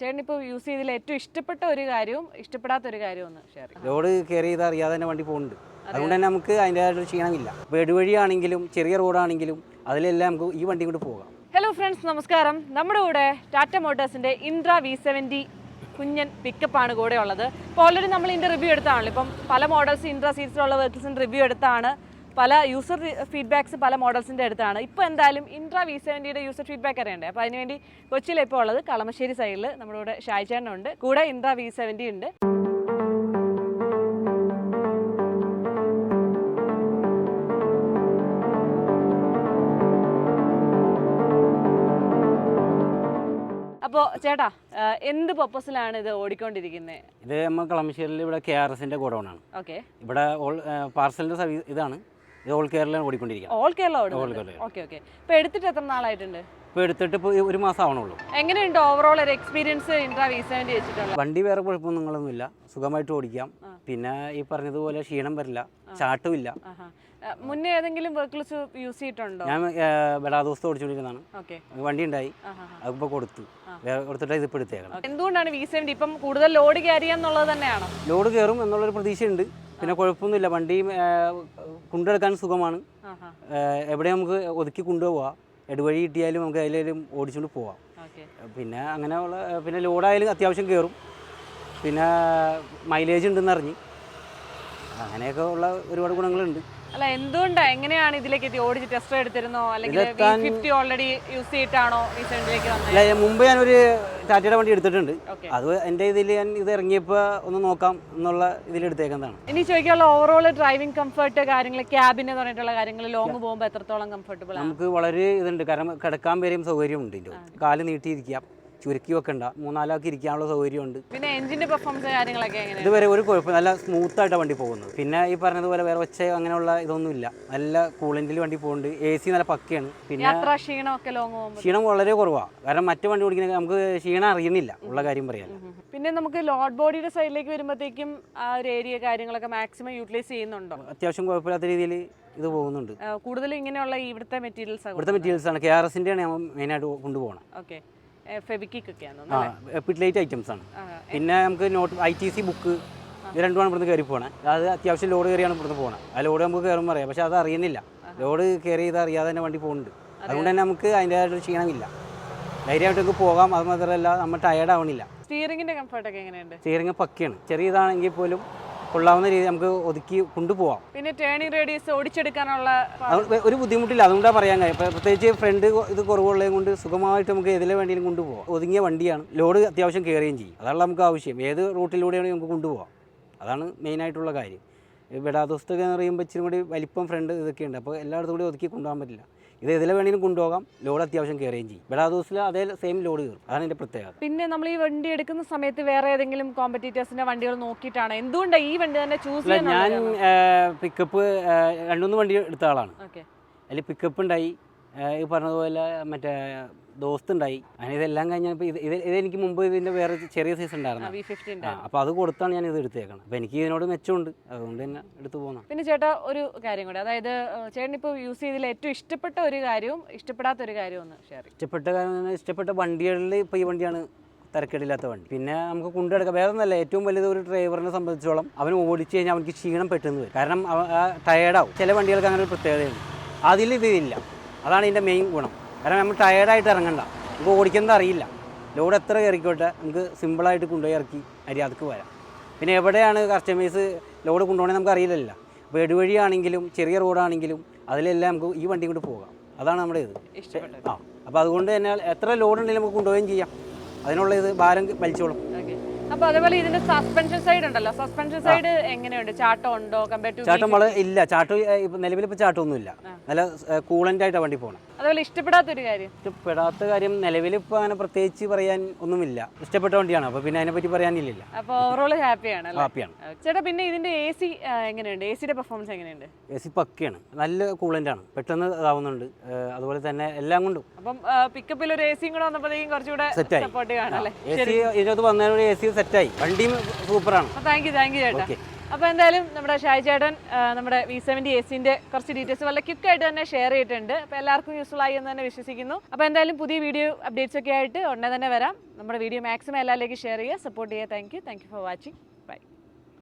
ചേട്ടനിപ്പോൾ use ചെയ്തതിൽ ഏറ്റവും ഇഷ്ടപ്പെട്ട ഒരു കാര്യവും ഇഷ്ടപ്പെടാത്ത ഒരു കാര്യവും ഒന്ന് ഷെയർ ചെയ്യാം. റോഡ് കയറി ചെയ്ത് അറിയാതെ തന്നെ വണ്ടി പോകുന്നുണ്ട്. അതുകൊണ്ട് തന്നെ നമുക്ക് അതിൻ്റെതായിട്ടൊരു ക്ഷീണമില്ല. വെടുവഴിയാണെങ്കിലും ചെറിയ റോഡാണെങ്കിലും അതിലെല്ലാം നമുക്ക് ഈ വണ്ടി കൊണ്ട് പോകാം. ഹലോ ഫ്രണ്ട്സ്, നമസ്കാരം. നമ്മുടെ കൂടെ ടാറ്റ മോട്ടോഴ്സിൻ്റെ ഇൻട്രാ V70 കുഞ്ഞൻ പിക്കപ്പാണ് കൂടെ ഉള്ളത്. ഇപ്പോൾ ഓൾറെഡി നമ്മൾ ഇതിൻ്റെ റിവ്യൂ എടുത്താണല്ലോ. ഇപ്പം പല മോഡൽസ് ഇൻട്രാ സീരീസിലുള്ള വെഹിക്കിൾസിൻ്റെ റിവ്യൂ എടുത്താണ്, പല യൂസർ ഫീഡ്ബാക്സ് പല മോഡൽസിൻ്റെ അടുത്താണ്. ഇപ്പോൾ എന്തായാലും ഇൻട്രാ V70യുടെ യൂസർ ഫീഡ്ബാക്ക് അറിയണ്ടേ. അപ്പോൾ അതിനുവേണ്ടി കൊച്ചിയിൽ ഇപ്പോൾ ഉള്ളത് കളമശ്ശേരി സൈഡിൽ നമ്മുടെ കൂടെ ഷായ്ചേട്ടനുണ്ട്, കൂടെ ഇൻട്രാ V70 ഉണ്ട്. അപ്പോൾ ചേട്ടാ, എന്ത് പർപ്പസിലാണ് ഇത് ഓടിക്കൊണ്ടിരിക്കുന്നത്? ഇത് നമ്മൾ കളമശ്ശേരിയിൽ ഇവിടെ KRSൻ്റെ ഗോഡൗണാണ്. ഓക്കെ, ഇവിടെ പാർസലിൻ്റെ സർവീസ് ഇതാണ്. ഇത് ഓൾ കേരളയാണ് ഓടിക്കൊണ്ടിരിക്കുന്നത്. ഓൾ കേരള ഓടുന്നത്. Okay okay. ഇപ്പോൾ എടുത്തിട്ട് എത്ര നാളായിട്ടുണ്ട്? ഇപ്പോൾ എടുത്തിട്ട് ഇപ്പോൾ ഒരു മാസം ആവണുള്ളൂ. എങ്ങനെയുണ്ട് ഓവറോൾ ഒരു എക്സ്പീരിയൻസ് ഇൻട്രാ V70 വെച്ചിട്ടുള്ളത്? വണ്ടി വേറെ കുഴപ്പമൊന്നുമില്ല, സുഖമായിട്ട് ഓടിക്കാം. പിന്നെ ഈ പറഞ്ഞതുപോലെ ക്ഷീണം വരില്ല, ചാട്ടുമില്ല. മുന്നേ ഏതെങ്കിലും വെഹിക്കിൾസ് യൂസ് ചെയ്തിട്ടുണ്ടോ? ഞാൻ ബടാ ദിവസം ഓടിച്ചുകൊണ്ടിരിക്കുന്നതാണ്. ഓക്കെ, വണ്ടി ഉണ്ടായി, അതിപ്പോൾ കൊടുത്തിട്ട് ഇതിപ്പോൾ എടുത്തേക്കണം. എന്തുകൊണ്ടാണ് V70 ഇപ്പം കൂടുതൽ ലോഡ് ക്യാരി ചെയ്യാന്നുള്ളത് തന്നെയാണോ? ലോഡ് കയറും എന്നുള്ളൊരു പ്രതീക്ഷയുണ്ട്. പിന്നെ കുഴപ്പമൊന്നുമില്ല, വണ്ടി കൊണ്ടെടുക്കാൻ സുഖമാണ്. എവിടെ നമുക്ക് ഒതുക്കി കൊണ്ടുപോകാം. ഇടവഴി കിട്ടിയാലും നമുക്ക് അതിലും ഓടിച്ചുകൊണ്ട് പോവാം. പിന്നെ അങ്ങനെയുള്ള പിന്നെ ലോഡായാലും അത്യാവശ്യം കയറും. പിന്നെ മൈലേജ് ഉണ്ടെന്ന് അറിഞ്ഞ് അങ്ങനെയൊക്കെ ഉള്ള ഒരുപാട് ഗുണങ്ങളുണ്ട്. അല്ല, എന്തുകൊണ്ടാണ്, എങ്ങനെയാണ് ഇതിലേക്ക് എത്തി? ഓടിച്ച് ടെസ്റ്റ് എടുത്തിരുന്നോ, അല്ലെങ്കിൽ V50 ഓൾറെഡി യൂസ് ചെയ്തിട്ടാണോ V70ലേക്ക് വന്നത്? അല്ല, മുമ്പ് ഞാനൊരു ടാറ്റയുടെ വണ്ടി എടുത്തിട്ടുണ്ട്. അത് എൻ്റെ ഇതിൽ ഞാൻ ഇത് ഇറങ്ങിയപ്പോൾ ഒന്ന് നോക്കാം എന്നുള്ള ഇതിലെടുത്തേക്കുന്നതാണ്. ഇനി ചോദിക്കാനുള്ള ഓവറോൾ ഡ്രൈവിംഗ് കംഫർട്ട് കാര്യങ്ങൾ, ക്യാബിന് പറഞ്ഞിട്ടുള്ള കാര്യങ്ങൾ, ലോങ് പോകുമ്പോൾ എത്രത്തോളം കംഫർട്ടബിൾ ആണ്? നമുക്ക് വളരെ ഇതുണ്ട്, കാരണം കിടക്കാൻ വരെയും സൗകര്യമുണ്ട്. ഇതിൻ്റെ കാല് നീട്ടിയിരിക്കാം, ചുരുക്കി വെക്കണ്ട, 3-4 ഇരിക്കാനുള്ള സൗകര്യമുണ്ട്. പിന്നെ എഞ്ചിന്റെ പെർഫോമൻസ് കാര്യങ്ങളൊക്കെ എങ്ങനെയാണ്? ഇതുവരെ ഒരു കുഴപ്പം, നല്ല സ്മൂത്തായിട്ടാണ് വണ്ടി പോകുന്നത്. പിന്നെ ഈ പറഞ്ഞതുപോലെ വേറെ ഒച്ച അങ്ങനെയുള്ള ഇതൊന്നുമില്ല, നല്ല കൂളന്റിൽ വണ്ടി പോകുന്നുണ്ട്. AC നല്ല പക്കയാണ്. പിന്നെ ക്ഷീണമൊക്കെ ലോങ് പോകുമ്പോൾ ക്ഷീണം വളരെ കുറവാണ്, കാരണം മറ്റു വണ്ടി ഓടിക്കുന്ന നമുക്ക് ക്ഷീണം അറിയുന്നില്ല, ഉള്ള കാര്യം പറയാൻ. പിന്നെ നമുക്ക് ലോഡ് ബോഡിയുടെ സൈഡിലേക്ക് വരുമ്പോഴത്തേക്കും ആ ഒരു ഏരിയ കാര്യങ്ങളൊക്കെ മാക്സിമം യൂട്ടിലൈസ് ചെയ്യുന്നുണ്ടോ? അത്യാവശ്യം കുഴപ്പമില്ലാത്ത രീതിയിൽ ഇത് പോകുന്നുണ്ട്. കൂടുതലും ഇങ്ങനെയുള്ള ഇവിടുത്തെ മെറ്റീരിയൽസ് ആണ്. KRSൻ്റെ ആണ് മെയിനായിട്ട് കൊണ്ടുപോകണം. ഓക്കെ, ഫെവിക്കിക് പിറ്റ്ലൈറ്റ് ഐറ്റംസ് ആണ്. പിന്നെ നമുക്ക് ITC ബുക്ക്, ഇത് രണ്ടുമാണ് ഇവിടുന്ന് കയറി പോകണേ. അത് അത്യാവശ്യം ലോഡ് കയറിയാണ് ഇവിടുന്ന് പോകണം. ആ ലോഡ് നമുക്ക് കയറുമ്പോൾ അറിയാം, പക്ഷെ അത് അറിയുന്നില്ല. ലോഡ് കയറി ചെയ്ത് അറിയാതെ തന്നെ വണ്ടി പോകുന്നുണ്ട്. അതുകൊണ്ട് തന്നെ നമുക്ക് അതിൻ്റെതായിട്ടൊരു ക്ഷീണമില്ല, ധൈര്യമായിട്ട് നമുക്ക് പോകാം. അത് മാത്രമല്ല നമ്മൾ ടയേർഡ് ആവണില്ല. സ്റ്റിയറിംഗിന്റെ കംഫർട്ടൊക്കെ എങ്ങനെയുണ്ട്? സ്റ്റിയറിംഗ് പക്കയാണ്. ചെറിയതാണെങ്കിൽ പോലും കൊള്ളാവുന്ന രീതി നമുക്ക് ഒതുക്കി കൊണ്ടുപോകാം. പിന്നെ ടേണിംഗ് റേഡിയസ് ഓടിച്ചെടുക്കാനുള്ള ഒരു ബുദ്ധിമുട്ടില്ല. അതുകൊണ്ടാണ് പറയാൻ കാര്യം. പ്രത്യേകിച്ച് ഫ്രണ്ട് ഇത് കുറവുള്ളത് കൊണ്ട് സുഖമായിട്ട് നമുക്ക് ഏതിലെ വണ്ടിയിലും കൊണ്ടുപോകാം. ഒതുങ്ങിയ വണ്ടിയാണ്, ലോഡ് അത്യാവശ്യം കയറുകയും ചെയ്യും. അതാണ് നമുക്ക് ആവശ്യം. ഏത് റൂട്ടിലൂടെയാണ് നമുക്ക് കൊണ്ടുപോകാം, അതാണ് മെയിനായിട്ടുള്ള കാര്യം. ബടാ ദോസ്തൊക്കെ എന്ന് പറയുമ്പോൾ ഇച്ചിരി കൂടി വലിപ്പം ഫ്രണ്ട് ഇതൊക്കെ ഉണ്ട്. അപ്പോൾ എല്ലായിടത്തും കൂടി ഒതുക്കി കൊണ്ടുപോകാൻ പറ്റില്ല. ഇത് ഏതിലെ വേണമെങ്കിലും കൊണ്ടുപോകാം, ലോഡ് അത്യാവശ്യം കയറുകയും ചെയ്യും. ബടാ ദോസിൽ അതേ സെയിം ലോഡ് കയറും, അതാണ് എൻ്റെ പ്രത്യേകത. പിന്നെ നമ്മൾ ഈ വണ്ടി എടുക്കുന്ന സമയത്ത് വേറെ ഏതെങ്കിലും കോമ്പറ്റീറ്റേഴ്സിന്റെ വണ്ടികൾ നോക്കിയിട്ടാണ് എന്തുകൊണ്ടാണ് ഈ വണ്ടി തന്നെ ചൂസ് ചെയ്യുന്നത്? ഞാൻ പിക്കപ്പ് 2-3 വണ്ടി എടുത്ത ആളാണ്. അതിൽ പിക്കപ്പ് ഉണ്ടായി, ഈ പറഞ്ഞതുപോലെ മറ്റേ ദോസ്ത് ഉണ്ടായി. അങ്ങനെ ഇതെല്ലാം കഴിഞ്ഞപ്പോൾ ഇതെനിക്ക് മുമ്പ് ഇതിൻ്റെ വേറെ ചെറിയ സൈസ് ഉണ്ടായിരുന്നു. അപ്പോൾ അത് കൊടുത്താണ് ഞാൻ ഇത് എടുത്തേക്കണം. അപ്പോൾ എനിക്ക് ഇതിനോട് മെച്ചമുണ്ട്, അതുകൊണ്ട് തന്നെ എടുത്തു പോകുന്നു. പിന്നെ ചേട്ടാ, ഒരു കാര്യം കൂടി, അതായത് ചേട്ടൻ ഇപ്പോൾ യൂസ് ചെയ്തതിൽ ഏറ്റവും ഇഷ്ടപ്പെട്ട ഒരു കാര്യവും ഇഷ്ടപ്പെടാത്ത ഒരു കാര്യവും ഒന്ന് ഷെയർ ചെയ്യും. ഇഷ്ടപ്പെട്ട കാര്യം, ഇഷ്ടപ്പെട്ട വണ്ടികളിൽ ഇപ്പോൾ ഈ വണ്ടിയാണ് തരക്കേടില്ലാത്ത വണ്ടി. പിന്നെ നമുക്ക് കൊണ്ടെടുക്കാം. വേറെ ഒന്നല്ല, ഏറ്റവും വലുത് ഒരു ഡ്രൈവറിനെ സംബന്ധിച്ചോളം അവൻ ഓടിച്ചു കഴിഞ്ഞാൽ അവർക്ക് ക്ഷീണം പെട്ടെന്ന് വരും, കാരണം ടയേർഡാവും. ചില വണ്ടികൾക്ക് അങ്ങനെ ഒരു പ്രത്യേകതയുണ്ട്, അതിൽ ഇതില്ല. അതാണ് ഇതിൻ്റെ മെയിൻ ഗുണം. കാരണം നമ്മൾ ടയേർഡായിട്ട് ഇറങ്ങണ്ട, നമുക്ക് ഓടിക്കുന്നത് അറിയില്ല. ലോഡ് എത്ര കയറിക്കോട്ടെ നമുക്ക് സിമ്പിളായിട്ട് കൊണ്ടുപോയി ഇറക്കി അരിയാതക്ക് വരാം. പിന്നെ എവിടെയാണ് കസ്റ്റമേഴ്സ് ലോഡ് കൊണ്ടുപോകണമെന്ന് നമുക്ക് അറിയില്ലല്ലോ. അപ്പോൾ ഇടവഴിയാണെങ്കിലും ചെറിയ റോഡാണെങ്കിലും അതിലെല്ലാം നമുക്ക് ഈ വണ്ടി കൊണ്ട് പോകാം. അതാണ് നമ്മുടെ ഇത്. അപ്പോൾ അതുകൊണ്ട് തന്നെ എത്ര ലോഡ് ഉണ്ടെങ്കിലും നമുക്ക് കൊണ്ടുപോവുകയും ചെയ്യാം. അതിനുള്ള ഇത് ഭാരം വലിച്ചോളും. അപ്പോൾ അതേപോലെ ഇതിന്റെ സസ്പെൻഷൻ സൈഡ് ഉണ്ടല്ലോ, സസ്പെൻഷൻ സൈഡ് എങ്ങനെയുണ്ട്? ചാട്ടം ഉണ്ടോ? ചാട്ടം വളരെ ഇല്ല. ചാട്ടം നിലവിൽ ഇപ്പോൾ ചാട്ടമൊന്നുമില്ല, നല്ല കൂളൻ്റ് ആയിട്ടാണ് വണ്ടി പോകണം. അതുപോലെ ഇഷ്ടപ്പെടാത്തൊരു കാര്യം? ഇഷ്ടപ്പെടാത്ത കാര്യം നിലവിൽ ഇപ്പോൾ അങ്ങനെ പ്രത്യേകിച്ച് പറയാൻ ഒന്നുമില്ല. ഇഷ്ടപ്പെട്ട വണ്ടിയാണ്, അപ്പോൾ പിന്നെ അതിനെപ്പറ്റി പറയാനില്ല. അപ്പോൾ ഓവറോൾ ഹാപ്പിയാണ്? ഹാപ്പിയാണ്. ചേട്ടാ, പിന്നെ ഇതിന്റെ AC എങ്ങനെയുണ്ട്? AC-യുടെ പെർഫോമൻസ് എങ്ങനെയുണ്ട്? AC പക്കയാണ്, നല്ല കൂളൻ്റ് ആണ്, പെട്ടെന്ന് ഇതാവുന്നുണ്ട്. അതുപോലെ തന്നെ എല്ലാം കൊണ്ടും. അപ്പം പിക്കപ്പിൽ ഒരു AC കൂടെ വന്നപ്പോഴത്തേക്കും കുറച്ചുകൂടെ സപ്പോർട്ട് കാണാം അല്ലേ? AC ഇതിനകത്ത് വന്നതിനോട് AC സെറ്റായി, വണ്ടിയും സൂപ്പറാണ്. താങ്ക് യു ചേട്ടാ. അപ്പോൾ എന്തായാലും നമ്മുടെ ഷാജി ചേട്ടൻ നമ്മുടെ V70 AC-ൻ്റെ കുറച്ച് ഡീറ്റെയിൽസ് വളരെ ക്വിക്കായിട്ട് തന്നെ ഷെയർ ചെയ്തിട്ടുണ്ട്. അപ്പോൾ എല്ലാവർക്കും യൂസ്ഫുൾ ആയി എന്ന് തന്നെ വിശ്വസിക്കുന്നു. അപ്പോൾ എന്തായാലും പുതിയ വീഡിയോ അപ്ഡേറ്റ്സ് ഒക്കെ ആയിട്ട് ഉടനെ തന്നെ വരാം. നമ്മുടെ വീഡിയോ മാക്സിമം എല്ലാവരിലേക്കും ഷെയർ ചെയ്യുക, സപ്പോർട്ട് ചെയ്യുക. Thank you for watching. By.